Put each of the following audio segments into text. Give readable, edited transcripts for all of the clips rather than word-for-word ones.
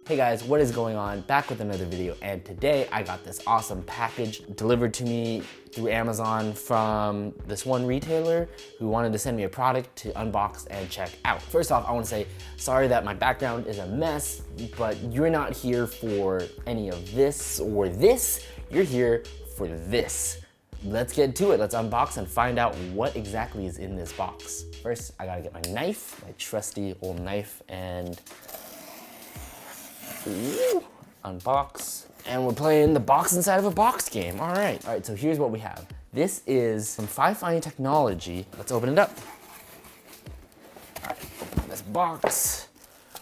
Hey guys, what is going on? Back with another video, and today I got this awesome package delivered to me through Amazon from this one retailer who wanted to send me a product to unbox and check out. First off, I want to say sorry that my background is a mess, but you're not here for any of this or this, you're here for this. Let's get to it. Let's unbox and find out what exactly is in this box. First, I gotta get my knife, my trusty old knife, and unbox. And we're playing the box inside of a box game. All right, so here's what we have. This is from Fifine Technology. Let's open it up. All right, open this box.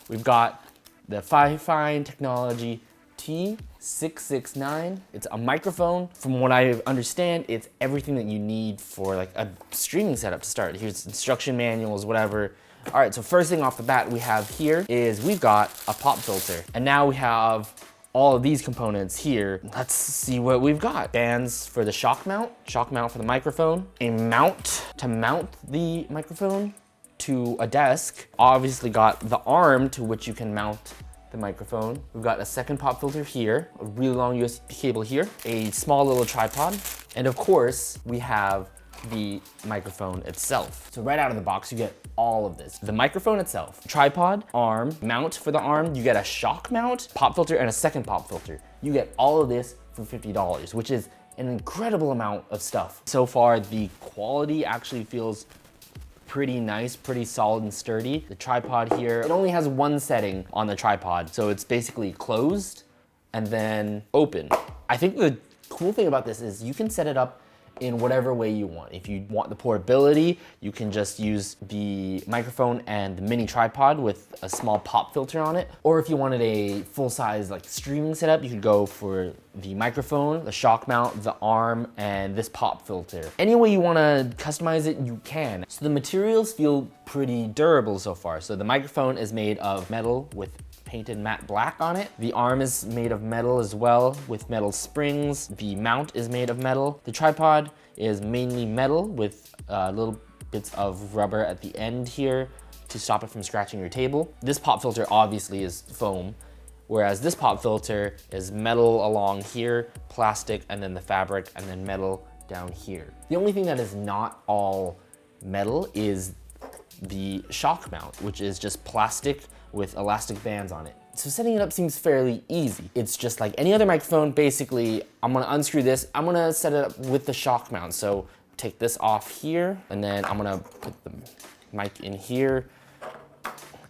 We've got the Fifine Technology T-669. It's a microphone. From what I understand, it's everything that you need for like a streaming setup to start. Here's instruction manuals, whatever. All right, so first thing off the bat we have here is we've got a pop filter. And now we have all of these components here. Let's see what we've got. Bands for the shock mount for the microphone, a mount to mount the microphone to a desk. Obviously got the arm to which you can mount the microphone. We've got a second pop filter here, a really long USB cable here, a small little tripod, and of course we have the microphone itself. So right out of the box, you get all of this. The microphone itself, tripod, arm, mount for the arm, you get a shock mount, pop filter, and a second pop filter. You get all of this for $50, which is an incredible amount of stuff. So far, the quality actually feels pretty nice, pretty solid and sturdy. The tripod here, it only has one setting on the tripod, so it's basically closed and then open. I think the cool thing about this is you can set it up in whatever way you want. If you want the portability, you can just use the microphone and the mini tripod with a small pop filter on it. Or if you wanted a full-size like streaming setup, you could go for the microphone, the shock mount, the arm, and this pop filter. Any way you wanna customize it, you can. So the materials feel pretty durable so far. So the microphone is made of metal with painted matte black on it. The arm is made of metal as well with metal springs. The mount is made of metal. The tripod is mainly metal with little bits of rubber at the end here to stop it from scratching your table. This pop filter obviously is foam, whereas this pop filter is metal along here, plastic, and then the fabric, and then metal down here. The only thing that is not all metal is the shock mount, which is just plastic with elastic bands on it. So setting it up seems fairly easy. It's just like any other microphone. Basically, I'm gonna unscrew this. I'm gonna set it up with the shock mount. So take this off here, and then I'm gonna put the mic in here,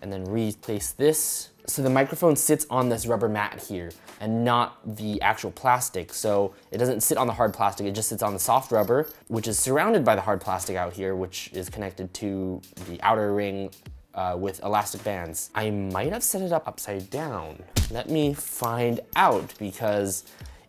and then replace this. So the microphone sits on this rubber mat here and not the actual plastic. So it doesn't sit on the hard plastic, it just sits on the soft rubber, which is surrounded by the hard plastic out here, which is connected to the outer ring with elastic bands. I might have set it up upside down. Let me find out, because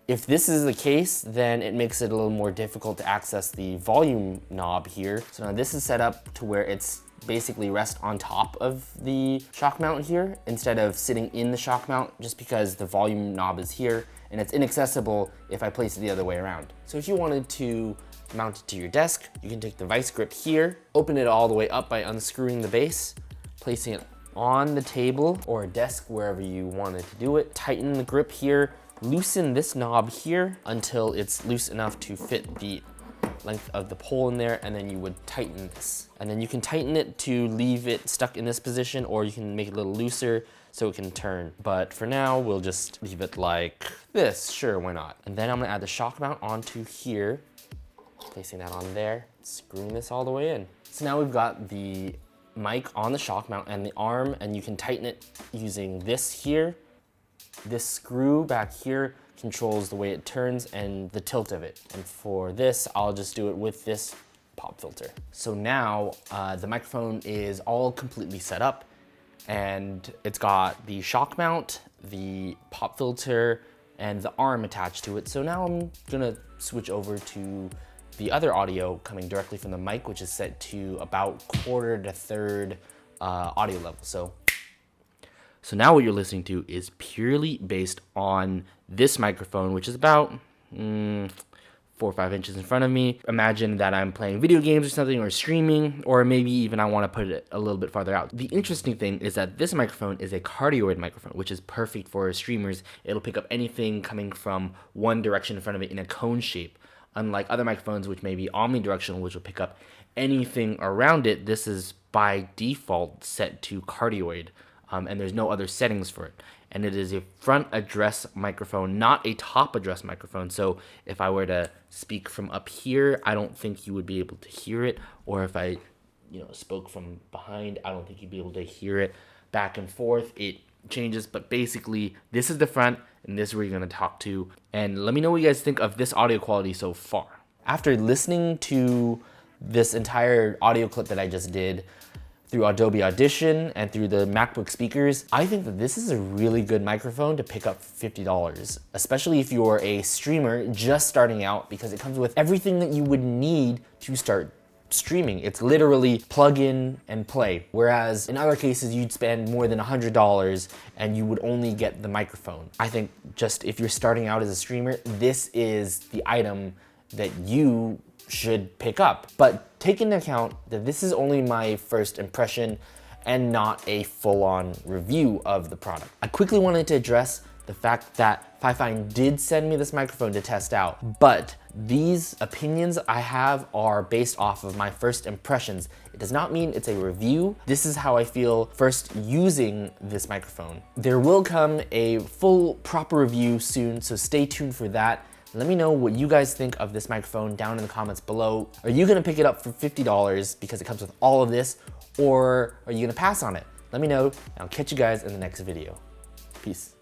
if this is the case, then it makes it a little more difficult to access the volume knob here. So now this is set up to where it's basically rest on top of the shock mount here instead of sitting in the shock mount, just because the volume knob is here and it's inaccessible if I place it the other way around. So if you wanted to mount it to your desk, you can take the vice grip here, open it all the way up by unscrewing the base, placing it on the table or a desk, wherever you wanted to do it. Tighten the grip here, loosen this knob here until it's loose enough to fit the length of the pole in there, and then you would tighten this. And then you can tighten it to leave it stuck in this position, or you can make it a little looser so it can turn. But for now, we'll just leave it like this. Sure, why not? And then I'm gonna add the shock mount onto here, placing that on there, screwing this all the way in. So now we've got the mic on the shock mount and the arm, and you can tighten it using this here. This screw back here controls the way it turns and the tilt of it. And for this, I'll just do it with this pop filter. So now the microphone is all completely set up, and it's got the shock mount, the pop filter, and the arm attached to it. So now I'm gonna switch over to the other audio coming directly from the mic, which is set to about quarter to third audio level. So now what you're listening to is purely based on this microphone, which is about 4 or 5 inches in front of me. Imagine that I'm playing video games or something, or streaming, or maybe even I want to put it a little bit farther out. The interesting thing is that this microphone is a cardioid microphone, which is perfect for streamers. It'll pick up anything coming from one direction in front of it in a cone shape. Unlike other microphones, which may be omnidirectional, which will pick up anything around it, this is by default set to cardioid, and there's no other settings for it. And it is a front address microphone, not a top address microphone. So if I were to speak from up here, I don't think you would be able to hear it. Or if I, spoke from behind, I don't think you'd be able to hear it. Back and forth, it changes. But basically, this is the front, and this is where you're gonna talk to. And let me know what you guys think of this audio quality so far. After listening to this entire audio clip that I just did, through Adobe Audition and through the MacBook speakers, I think that this is a really good microphone to pick up for $50, especially if you're a streamer just starting out, because it comes with everything that you would need to start streaming. It's literally plug in and play. Whereas in other cases, you'd spend more than $100 and you would only get the microphone. I think just if you're starting out as a streamer, this is the item that you should pick up. But take into account that this is only my first impression and not a full-on review of the product. I quickly wanted to address the fact that Fifine did send me this microphone to test out, but these opinions I have are based off of my first impressions. It does not mean it's a review. This is how I feel first using this microphone. There will come a full proper review soon, so stay tuned for that. Let me know what you guys think of this microphone down in the comments below. Are you gonna pick it up for $50 because it comes with all of this, or are you gonna pass on it? Let me know, and I'll catch you guys in the next video. Peace.